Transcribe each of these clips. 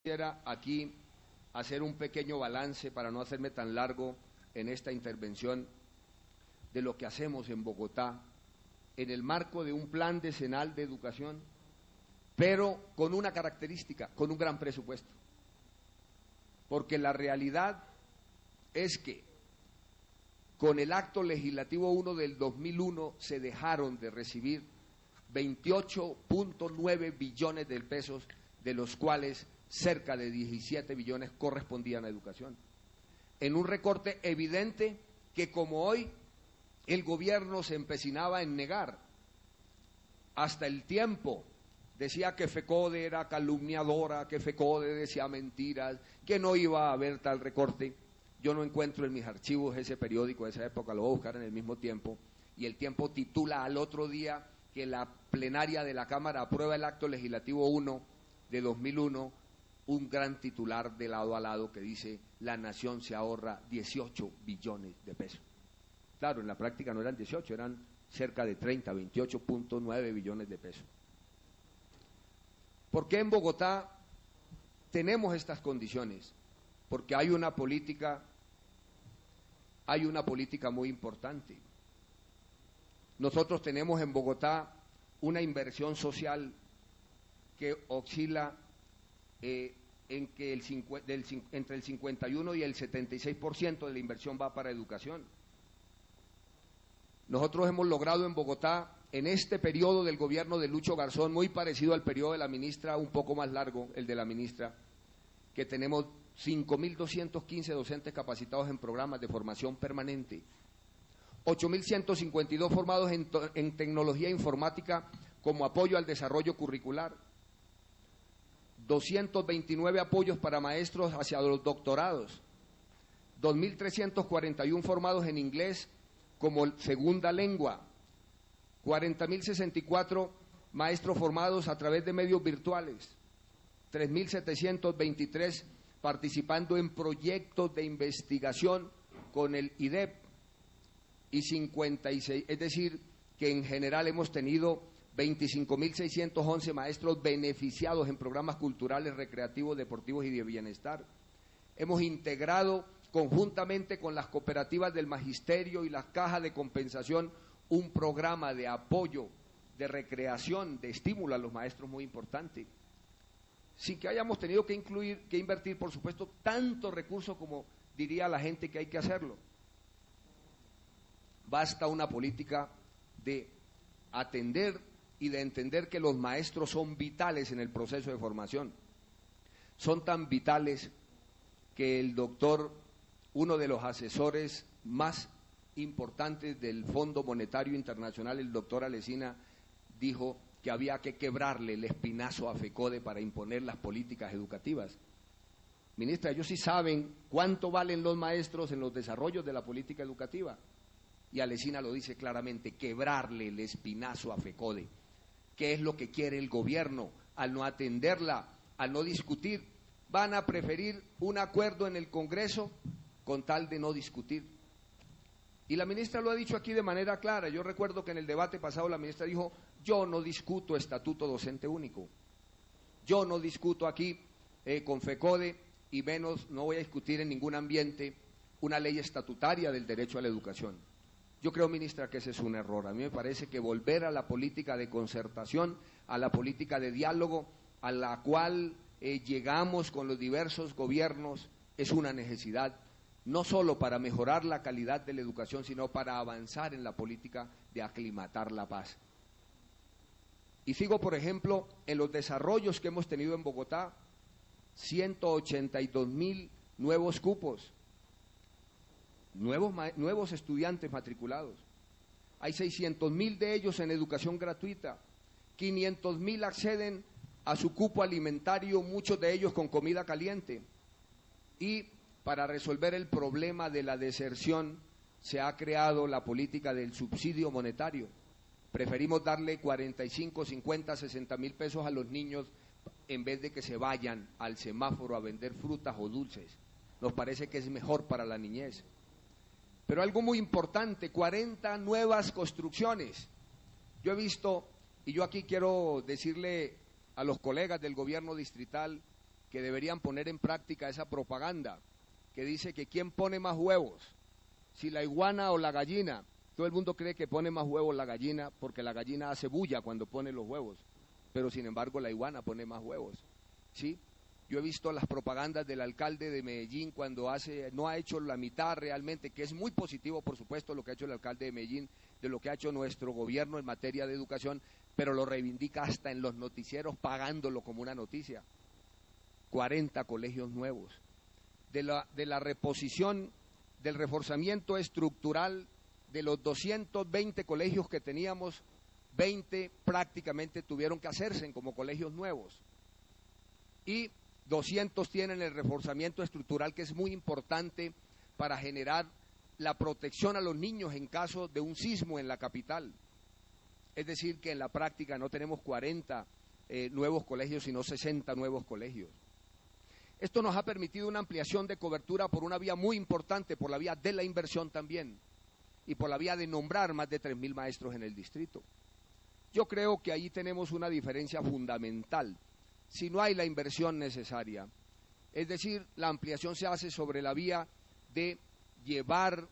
Quisiera aquí hacer un pequeño balance para no hacerme tan largo en esta intervención de lo que hacemos en Bogotá en el marco de un plan decenal de educación, pero con una característica, con un gran presupuesto. Porque la realidad es que con el acto legislativo 1 del 2001 se dejaron de recibir 28.9 billones de pesos, de los cuales cerca de 17 billones correspondían a educación. En un recorte evidente que, como hoy, el gobierno se empecinaba en negar. Hasta el tiempo decía que FECODE era calumniadora, que FECODE decía mentiras, que no iba a haber tal recorte. Yo no encuentro en mis archivos ese periódico de esa época, lo voy a buscar en el mismo tiempo, y el tiempo titula al otro día que la plenaria de la Cámara aprueba el acto legislativo 1 de 2001, un gran titular de lado a lado que dice: la nación se ahorra 18 billones de pesos. Claro, en la práctica no eran 18, eran cerca de 30, 28.9 billones de pesos. ¿Por qué en Bogotá tenemos estas condiciones? Porque hay una política muy importante. Nosotros tenemos en Bogotá una inversión social que oscila en que entre el 51 y el 76% de la inversión va para educación. Nosotros hemos logrado en Bogotá, en este periodo del gobierno de Lucho Garzón, muy parecido al periodo de la ministra, un poco más largo el de la ministra, que tenemos 5.215 docentes capacitados en programas de formación permanente, 8.152 formados en tecnología informática como apoyo al desarrollo curricular, 229 apoyos para maestros hacia los doctorados, 2.341 formados en inglés como segunda lengua, 40.064 maestros formados a través de medios virtuales, 3.723 participando en proyectos de investigación con el IDEP y 56, es decir, que en general hemos tenido 25.611 maestros beneficiados en programas culturales, recreativos, deportivos y de bienestar. Hemos integrado conjuntamente con las cooperativas del magisterio y las cajas de compensación un programa de apoyo, de recreación, de estímulo a los maestros muy importante, sin que hayamos tenido que invertir, por supuesto, tanto recursos como diría la gente que hay que hacerlo. Basta una política de atender y de entender que los maestros son vitales en el proceso de formación. Son tan vitales que el doctor, uno de los asesores más importantes del Fondo Monetario Internacional, el doctor Alesina, dijo que había que quebrarle el espinazo a FECODE para imponer las políticas educativas. Ministra, ellos sí saben cuánto valen los maestros en los desarrollos de la política educativa. Y Alesina lo dice claramente: quebrarle el espinazo a FECODE. ¿Qué es lo que quiere el gobierno? Al no atenderla, al no discutir, van a preferir un acuerdo en el Congreso con tal de no discutir. Y la ministra lo ha dicho aquí de manera clara. Yo recuerdo que en el debate pasado la ministra dijo: yo no discuto estatuto docente único, yo no discuto aquí con FECODE, y menos no voy a discutir en ningún ambiente una ley estatutaria del derecho a la educación. Yo creo, ministra, que ese es un error. A mí me parece que volver a la política de concertación, a la política de diálogo, a la cual llegamos con los diversos gobiernos, es una necesidad, no solo para mejorar la calidad de la educación, sino para avanzar en la política de aclimatar la paz. Y sigo, por ejemplo, en los desarrollos que hemos tenido en Bogotá: 182.000 nuevos cupos, nuevos estudiantes matriculados. Hay 600.000 de ellos en educación gratuita, 500.000 acceden a su cupo alimentario, muchos de ellos con comida caliente. Y para resolver el problema de la deserción se ha creado la política del subsidio monetario. Preferimos darle 45, 50, 60.000 pesos a los niños en vez de que se vayan al semáforo a vender frutas o dulces. Nos parece que es mejor para la niñez. Pero algo muy importante: 40 nuevas construcciones. Yo he visto, y yo aquí quiero decirle a los colegas del gobierno distrital que deberían poner en práctica esa propaganda que dice que quién pone más huevos, si la iguana o la gallina. Todo el mundo cree que pone más huevos la gallina porque la gallina hace bulla cuando pone los huevos, pero sin embargo la iguana pone más huevos, ¿sí? Yo he visto las propagandas del alcalde de Medellín cuando no ha hecho la mitad realmente, que es muy positivo, por supuesto, lo que ha hecho el alcalde de Medellín, de lo que ha hecho nuestro gobierno en materia de educación, pero lo reivindica hasta en los noticieros pagándolo como una noticia. 40 colegios nuevos. De la reposición, del reforzamiento estructural de los 220 colegios que teníamos, 20 prácticamente tuvieron que hacerse como colegios nuevos. Y 200 tienen el reforzamiento estructural, que es muy importante para generar la protección a los niños en caso de un sismo en la capital. Es decir, que en la práctica no tenemos 40 nuevos colegios, sino 60 nuevos colegios. Esto nos ha permitido una ampliación de cobertura por una vía muy importante, por la vía de la inversión también, y por la vía de nombrar más de 3.000 maestros en el distrito. Yo creo que ahí tenemos una diferencia fundamental. Si no hay la inversión necesaria, es decir, la ampliación se hace sobre la vía de llevar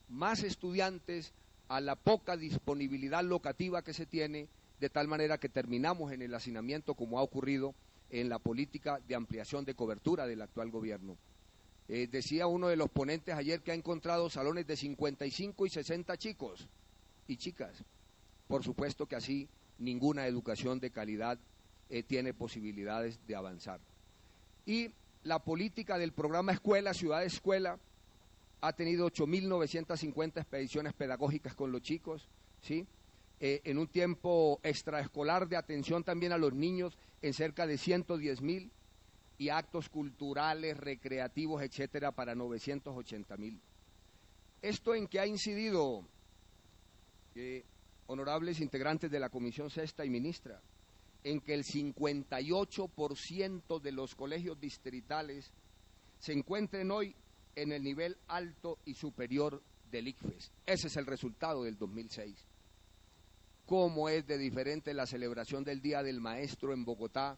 más estudiantes a la poca disponibilidad locativa que se tiene, de tal manera que terminamos en el hacinamiento, como ha ocurrido en la política de ampliación de cobertura del actual gobierno. Decía uno de los ponentes ayer que ha encontrado salones de 55 y 60 chicos y chicas. Por supuesto que así ninguna educación de calidad tiene posibilidades de avanzar. Y la política del programa Escuela, Ciudad Escuela, ha tenido 8.950 expediciones pedagógicas con los chicos, ¿sí? En un tiempo extraescolar de atención también a los niños en cerca de 110.000 y actos culturales, recreativos, etcétera, para 980.000. ¿Esto en qué ha incidido, honorables integrantes de la Comisión Sexta y Ministra? En que el 58% de los colegios distritales se encuentren hoy en el nivel alto y superior del ICFES. Ese es el resultado del 2006. ¿Cómo es de diferente la celebración del Día del Maestro en Bogotá,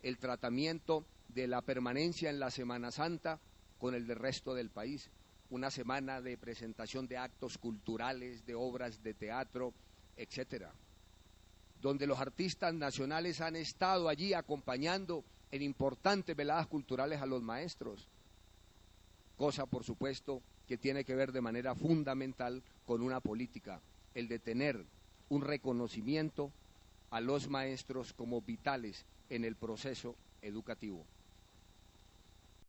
el tratamiento de la permanencia en la Semana Santa con el del resto del país? Una semana de presentación de actos culturales, de obras de teatro, etcétera, donde los artistas nacionales han estado allí acompañando en importantes veladas culturales a los maestros, cosa por supuesto que tiene que ver de manera fundamental con una política, el de tener un reconocimiento a los maestros como vitales en el proceso educativo.